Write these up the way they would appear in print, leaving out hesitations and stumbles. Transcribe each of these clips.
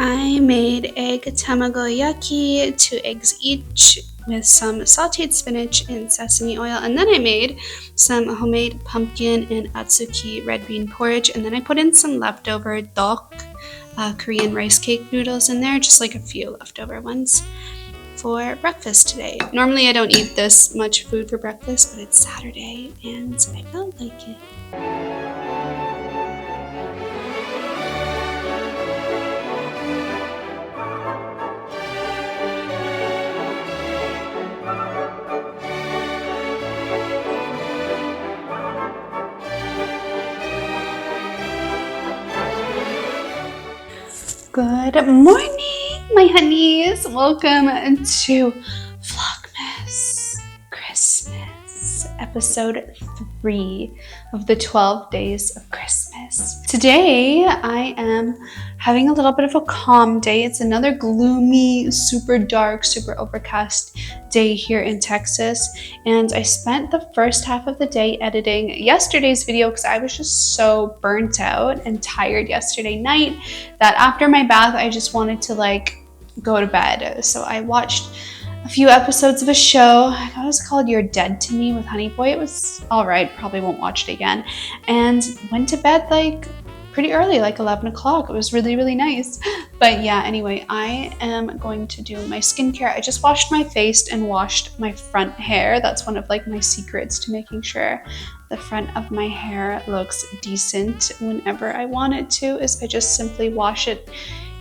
I made egg tamagoyaki, 2 eggs each, with some sauteed spinach and sesame oil, and then I made some homemade pumpkin and atsuki red bean porridge, and then I put in some leftover dok, Korean rice cake noodles in there, just like a few leftover ones for breakfast today. Normally I don't eat this much food for breakfast, but it's Saturday and I felt like it. Good morning, my honeys. Welcome to Vlogmas Christmas, episode 3 of the 12 days of Christmas. Today, I am having a little bit of a calm day. It's another gloomy, super dark, super overcast day here in Texas. And I spent the first half of the day editing yesterday's video because I was just so burnt out and tired yesterday night that after my bath, I just wanted to go to bed. So I watched a few episodes of a show. I thought it was called You're Dead to Me with Honey Boy. It was all right. Probably won't watch it again. And went to bed pretty early, 11 o'clock. It was really, really nice. But yeah, anyway, I am going to do my skincare. I just washed my face and washed my front hair. That's one of my secrets to making sure the front of my hair looks decent whenever I want it to, is I just simply wash it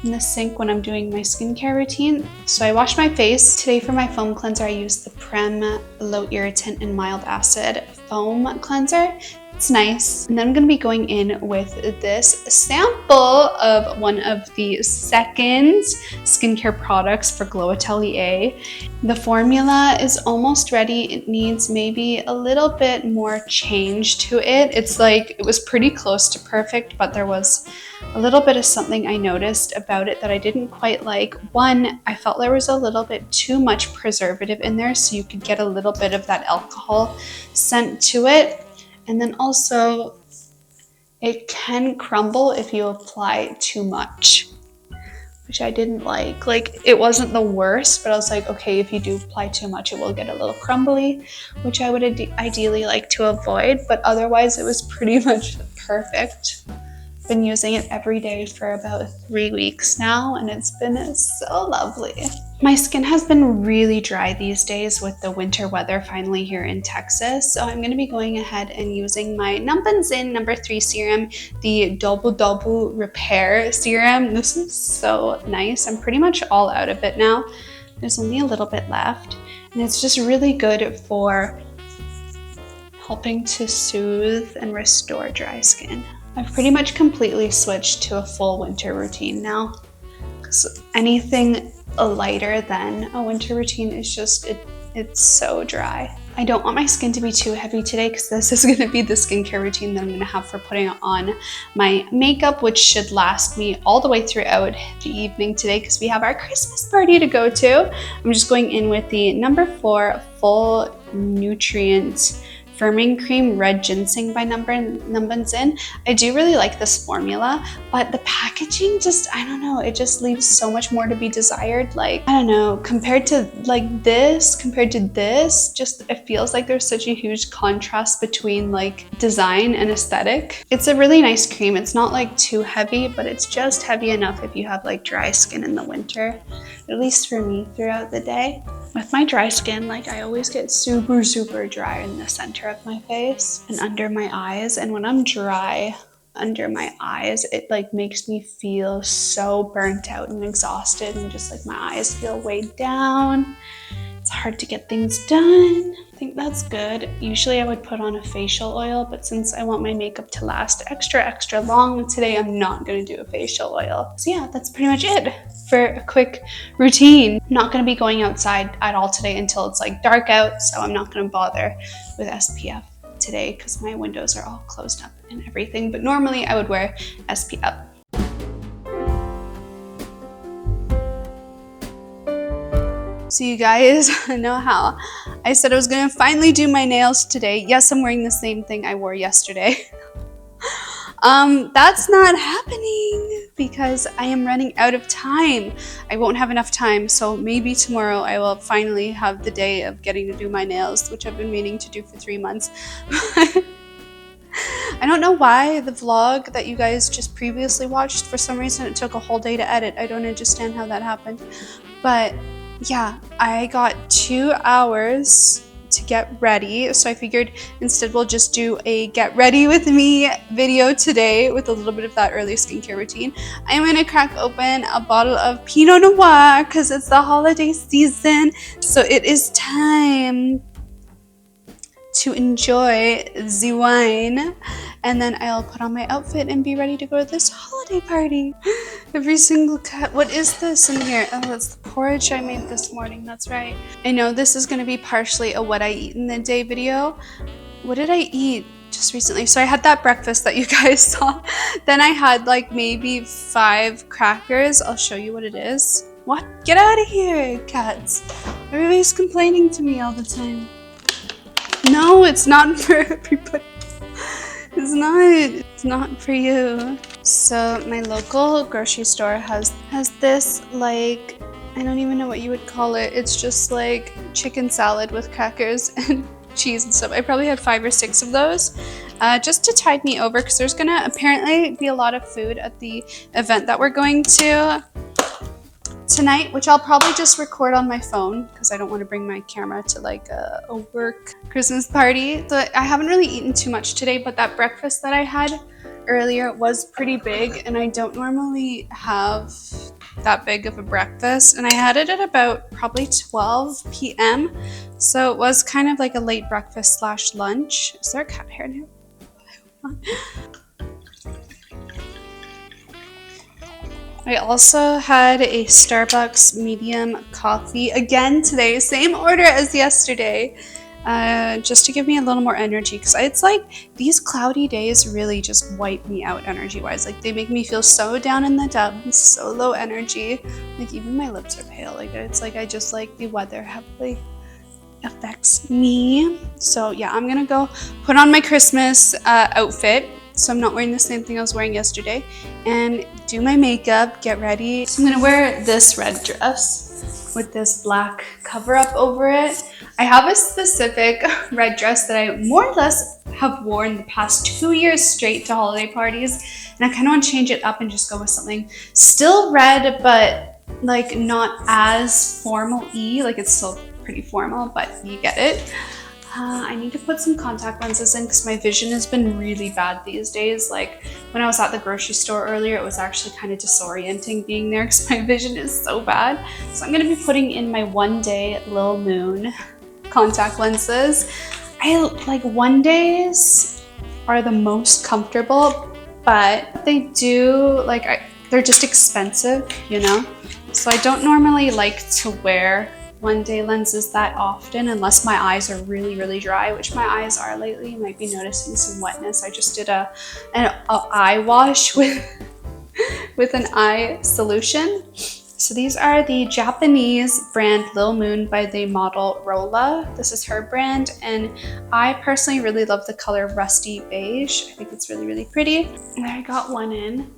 in the sink when I'm doing my skincare routine. So I washed my face. Today for my foam cleanser, I used the Prem Low Irritant and Mild Acid Foam Cleanser. It's nice. And then I'm going to be going in with this sample of one of the second skincare products for Glow Atelier. The formula is almost ready. It needs maybe a little bit more change to it. It was pretty close to perfect, but there was a little bit of something I noticed about it that I didn't quite like. One, I felt there was a little bit too much preservative in there, so you could get a little bit of that alcohol scent to it. And then also, it can crumble if you apply too much, which I didn't like. It wasn't the worst, but I was like, okay, if you do apply too much, it will get a little crumbly, which I would ideally like to avoid, but otherwise it was pretty much perfect. Been using it every day for about 3 weeks now, and it's been so lovely. My skin has been really dry these days with the winter weather finally here in Texas, so I'm going to be going ahead and using my Numbinzin number 3 serum, the Double Repair Serum. This is so nice. I'm pretty much all out of it now. There's only a little bit left, and it's just really good for helping to soothe and restore dry skin. I've pretty much completely switched to a full winter routine now, because anything lighter than a winter routine is just, it's so dry. I don't want my skin to be too heavy today because this is going to be the skincare routine that I'm going to have for putting on my makeup, which should last me all the way throughout the evening today because we have our Christmas party to go to. I'm just going in with the number 4 Full Nutrient Firming Cream Red Ginseng by Numbinzin. I do really like this formula, but the packaging just, I don't know, it just leaves so much more to be desired. I don't know, compared to this, just it feels like there's such a huge contrast between design and aesthetic. It's a really nice cream. It's not too heavy, but it's just heavy enough if you have dry skin in the winter, at least for me throughout the day. With my dry skin, I always get super, super dry in the center of my face and under my eyes. And when I'm dry under my eyes, it makes me feel so burnt out and exhausted, and just my eyes feel weighed down. It's hard to get things done. I think that's good. Usually I would put on a facial oil, but since I want my makeup to last extra long, today I'm not gonna do a facial oil. So yeah, that's pretty much it for a quick routine. I'm not gonna be going outside at all today until it's dark out, so I'm not gonna bother with SPF today because my windows are all closed up and everything, but normally I would wear SPF. So you guys know how I said I was gonna finally do my nails today. Yes, I'm wearing the same thing I wore yesterday. That's not happening. because I am running out of time. I won't have enough time, so maybe tomorrow I will finally have the day of getting to do my nails, which I've been meaning to do for 3 months. I don't know why the vlog that you guys just previously watched, for some reason it took a whole day to edit. I don't understand how that happened. But yeah, I got 2 hours to get ready, so I figured instead we'll just do a get ready with me video today with a little bit of that early skincare routine. I'm gonna crack open a bottle of Pinot Noir because it's the holiday season, so it is time to enjoy the wine, and then I'll put on my outfit and be ready to go to this holiday party. Every single cut. What is this in here? Oh, that's the porridge I made this morning. That's right. I know this is going to be partially a what I eat in the day video. What did I eat just recently? So I had that breakfast that you guys saw. Then I had like maybe 5 crackers. I'll show you what it is. What? Get out of here, cats. Everybody's complaining to me all the time. No, it's not for everybody. It's not for you. So my local grocery store has this, like, I don't even know what you would call it. It's just like chicken salad with crackers and cheese and stuff. I probably have 5 or 6 of those just to tide me over, because there's gonna apparently be a lot of food at the event that we're going to tonight, which I'll probably just record on my phone because I don't want to bring my camera to like a work Christmas party. So I haven't really eaten too much today, but that breakfast that I had earlier was pretty big, and I don't normally have that big of a breakfast, and I had it at about probably 12 p.m. so it was kind of like a late breakfast / lunch. Is there a cat hair now? I also had a Starbucks medium coffee again today, same order as yesterday, just to give me a little more energy, because it's like these cloudy days really just wipe me out energy wise. Like they make me feel so down in the dumps, so low energy. Like even my lips are pale. Like it's like I just like the weather heavily affects me. So yeah, I'm gonna go put on my Christmas outfit. So I'm not wearing the same thing I was wearing yesterday, and do my makeup, get ready. So I'm gonna wear this red dress with this black cover up over it. I have a specific red dress that I more or less have worn the past 2 years straight to holiday parties, and I kind of want to change it up and just go with something still red, but like not as formal-y. Like it's still pretty formal, but you get it. I need to put some contact lenses in because my vision has been really bad these days. Like when I was at the grocery store earlier, it was actually kind of disorienting being there because my vision is so bad. So I'm going to be putting in my One Day Lil Moon contact lenses. I like one days are the most comfortable, but they do like they're just expensive, you know? So I don't normally like to wear one day lenses that often unless my eyes are really dry, which my eyes are lately. You might be noticing some wetness. I just did an eye wash with an eye solution. So these are the Japanese brand Lil Moon by the model Rolla. This is her brand, and I personally really love the color rusty beige. I think it's really pretty. And I got one in.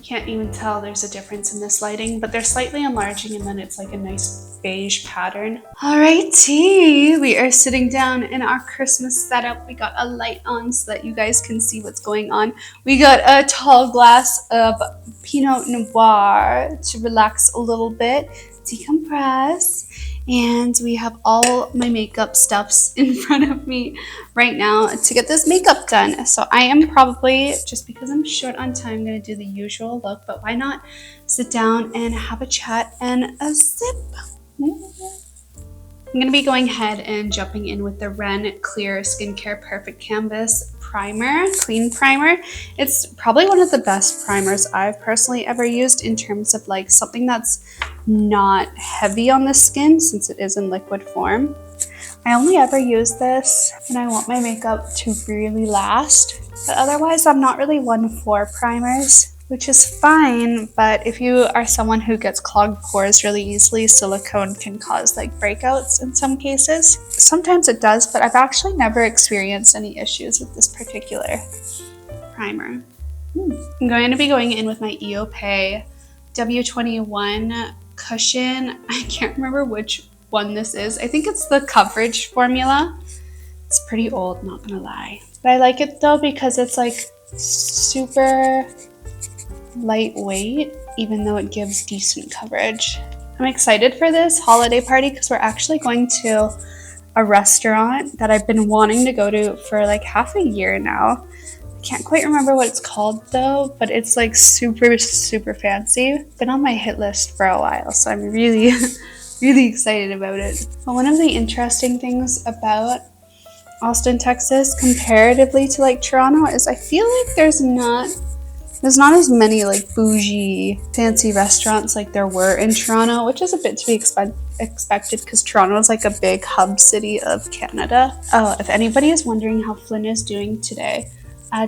Can't even tell there's a difference in this lighting, but they're slightly enlarging, and then it's like a nice beige pattern. Alrighty, we are sitting down in our Christmas setup. We got a light on so that you guys can see what's going on. We got a tall glass of Pinot Noir to relax a little bit, decompress. And we have all my makeup stuffs in front of me right now to get this makeup done. So I am probably, just because I'm short on time, going to do the usual look, but why not sit down and have a chat and a sip? I'm going to be going ahead and jumping in with the Ren Clear Skincare Perfect Canvas Primer, Clean Primer. It's probably one of the best primers I've personally ever used in terms of like something that's not heavy on the skin since it is in liquid form. I only ever use this when I want my makeup to really last, but otherwise I'm not really one for primers, which is fine. But if you are someone who gets clogged pores really easily, silicone can cause like breakouts in some cases. Sometimes it does, but I've actually never experienced any issues with this particular primer. I'm going to be going in with my EOPay W21 cushion. I can't remember which one this is. I think it's the coverage formula. It's pretty old, not gonna lie. But I like it though because it's like super lightweight, even though it gives decent coverage. I'm excited for this holiday party because we're actually going to a restaurant that I've been wanting to go to for like half a year now. I can't quite remember what it's called though, but it's like super, super fancy. Been on my hit list for a while, so I'm really, really excited about it. But one of the interesting things about Austin, Texas, comparatively to like Toronto, is I feel like there's not as many like bougie, fancy restaurants like there were in Toronto, which is a bit to be expected because Toronto is like a big hub city of Canada. Oh, if anybody is wondering how Flynn is doing today,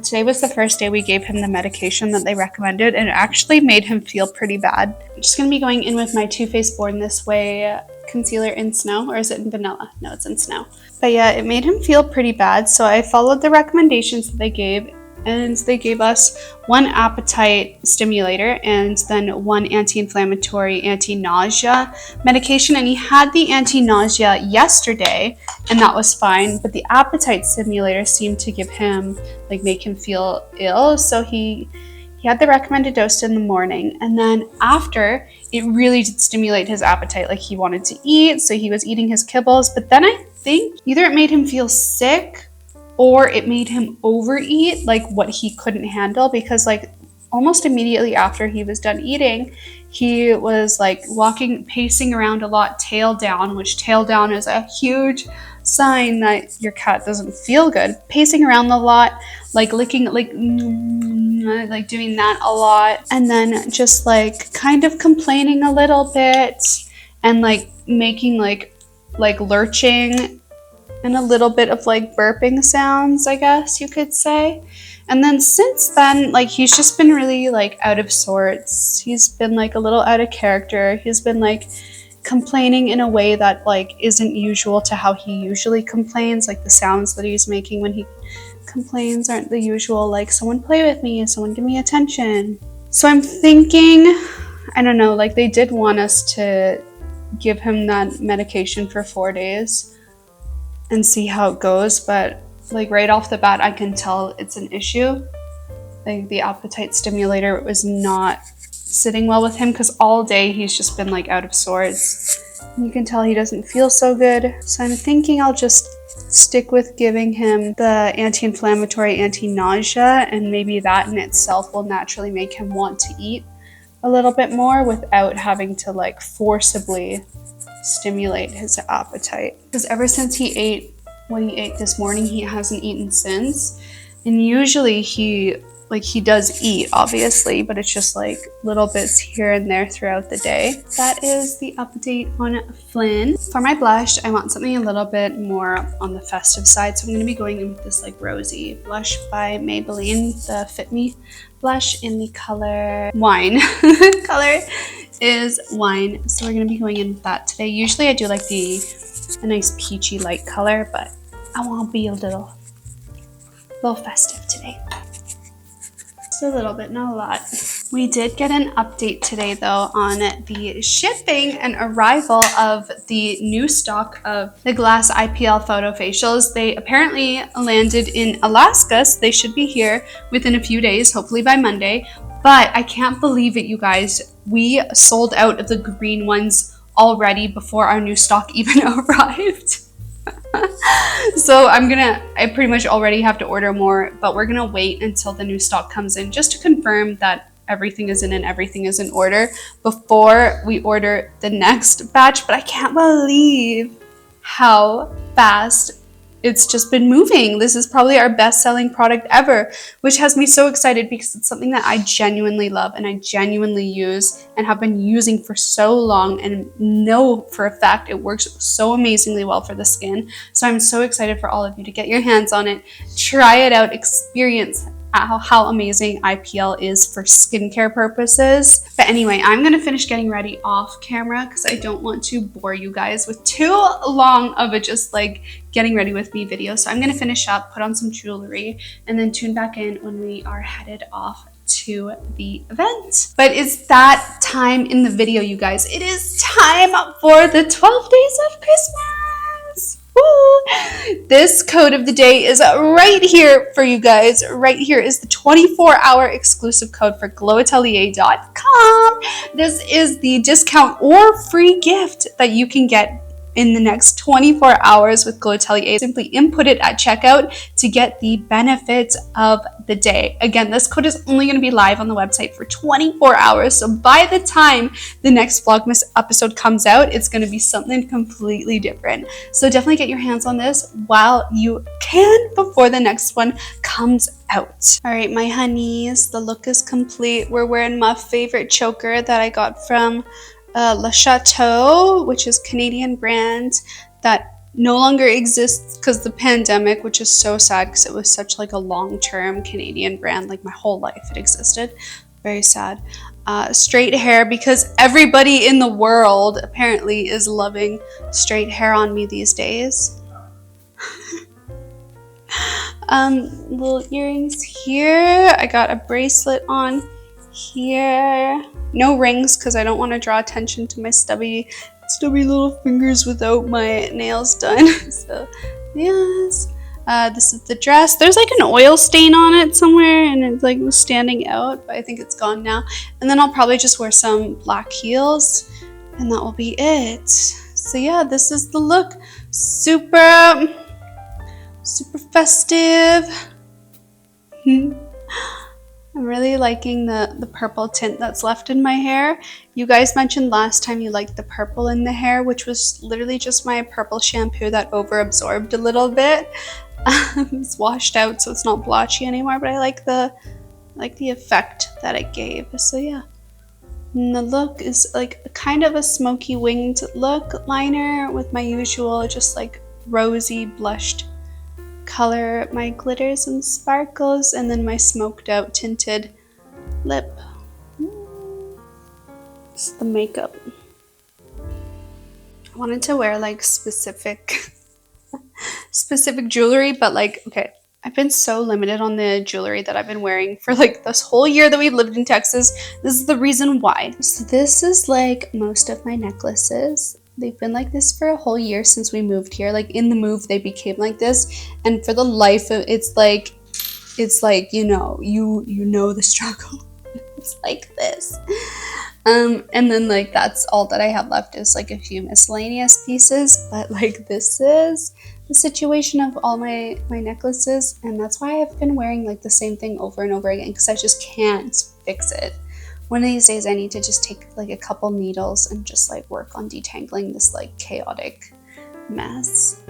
today was the first day we gave him the medication that they recommended, and it actually made him feel pretty bad. I'm just gonna be going in with my Too Faced Born This Way concealer in Snow, or is it in Vanilla? No, it's in Snow. But yeah, it made him feel pretty bad, so I followed the recommendations that they gave, and they gave us one appetite stimulator and then one anti-inflammatory, anti-nausea medication. And he had the anti-nausea yesterday, and that was fine, but the appetite stimulator seemed to give him, like, make him feel ill. So he had the recommended dose in the morning, and then after, it really did stimulate his appetite. Like, he wanted to eat, so he was eating his kibbles. But then I think either it made him feel sick or it made him overeat, like what he couldn't handle, because like almost immediately after he was done eating, he was like pacing around a lot, tail down, which tail down is a huge sign that your cat doesn't feel good. Pacing around a lot, like licking, like doing that a lot, and then just like kind of complaining a little bit, and like making like lurching and a little bit of like burping sounds, I guess you could say. And then since then, like, he's just been really like out of sorts. He's been like a little out of character. He's been like complaining in a way that like isn't usual to how he usually complains. Like the sounds that he's making when he complains aren't the usual, like, someone play with me, someone give me attention. So I'm thinking, I don't know, like they did want us to give him that medication for 4 days and see how it goes, but like right off the bat I can tell it's an issue. Like the appetite stimulator was not sitting well with him because all day he's just been like out of sorts. You can tell he doesn't feel so good. So I'm thinking I'll just stick with giving him the anti-inflammatory, anti-nausea, and maybe that in itself will naturally make him want to eat a little bit more without having to like forcibly stimulate his appetite. Because ever since he ate what he ate this morning, he hasn't eaten since. And usually he does eat, obviously, but it's just like little bits here and there throughout the day. That is the update on Flynn. For my blush, I want something a little bit more on the festive side, so I'm going to be going in with this like rosy blush by Maybelline, the Fit Me blush in the color Wine. Color is Wine, so we're going to be going in with that today. Usually I do like a nice peachy light color, but I want to be a little festive today. Just a little bit, not a lot. We did get an update today though on the shipping and arrival of the new stock of the Glass IPL photo facials. They apparently landed in Alaska, so they should be here within a few days, hopefully by Monday. But I can't believe it, you guys. We sold out of the green ones already before our new stock even arrived. So I pretty much already have to order more, but we're gonna wait until the new stock comes in just to confirm that everything is in and everything is in order before we order the next batch. But I can't believe how fast it's just been moving. This is probably our best selling product ever, which has me so excited because it's something that I genuinely love and I genuinely use and have been using for so long and know for a fact it works so amazingly well for the skin. So I'm so excited for all of you to get your hands on it, try it out, experience how amazing IPL is for skincare purposes. But anyway, I'm gonna finish getting ready off camera because I don't want to bore you guys with too long of a just like getting ready with me video. So I'm gonna finish up, put on some jewelry, and then tune back in when we are headed off to the event. But it's that time in the video, you guys. It is time for the 12 days of Christmas. Woo! This code of the day is right here for you guys. Right here is the 24-hour exclusive code for glowatelier.com. This is the discount or free gift that you can get in the next 24 hours with Glow Atelier. Simply input it at checkout to get the benefits of the day. Again, this code is only going to be live on the website for 24 hours. So by the time the next Vlogmas episode comes out, it's going to be something completely different. So definitely get your hands on this while you can before the next one comes out. All right, my honeys, the look is complete. We're wearing my favorite choker that I got from Le Chateau, which is Canadian brand that no longer exists because the pandemic, which is so sad because it was such like a long-term Canadian brand. Like my whole life it existed. Very sad. Straight hair, because everybody in the world apparently is loving straight hair on me these days. Little earrings here. I got a bracelet on here. No rings because I don't want to draw attention to my stubby little fingers without my nails done. So yes, this is the dress. There's like an oil stain on it somewhere and it's like was standing out, but I think it's gone now. And then I'll probably just wear some black heels and that will be it. So yeah, this is the look. Super festive. I'm really liking the purple tint that's left in my hair. You guys mentioned last time you liked the purple in the hair, which was literally just my purple shampoo that over-absorbed a little bit. It's washed out, so it's not blotchy anymore, but I like the effect that it gave. So yeah. And the look is like kind of a smoky winged look liner with my usual just like rosy blushed color, my glitters and sparkles, and then my smoked out tinted lip. It's the makeup. I wanted to wear like specific jewelry, but like, okay, I've been so limited on the jewelry that I've been wearing for like this whole year that we've lived in Texas. This is the reason why. So this is like most of my necklaces. They've been like this for a whole year since we moved here. Like in the move, they became like this. And for the life of it's like, you know the struggle. It's like this. And then like, that's all that I have left is like a few miscellaneous pieces. But like this is the situation of all my necklaces. And that's why I've been wearing like the same thing over and over again because I just can't fix it. One of these days I need to just take like a couple needles and just like work on detangling this like chaotic mess.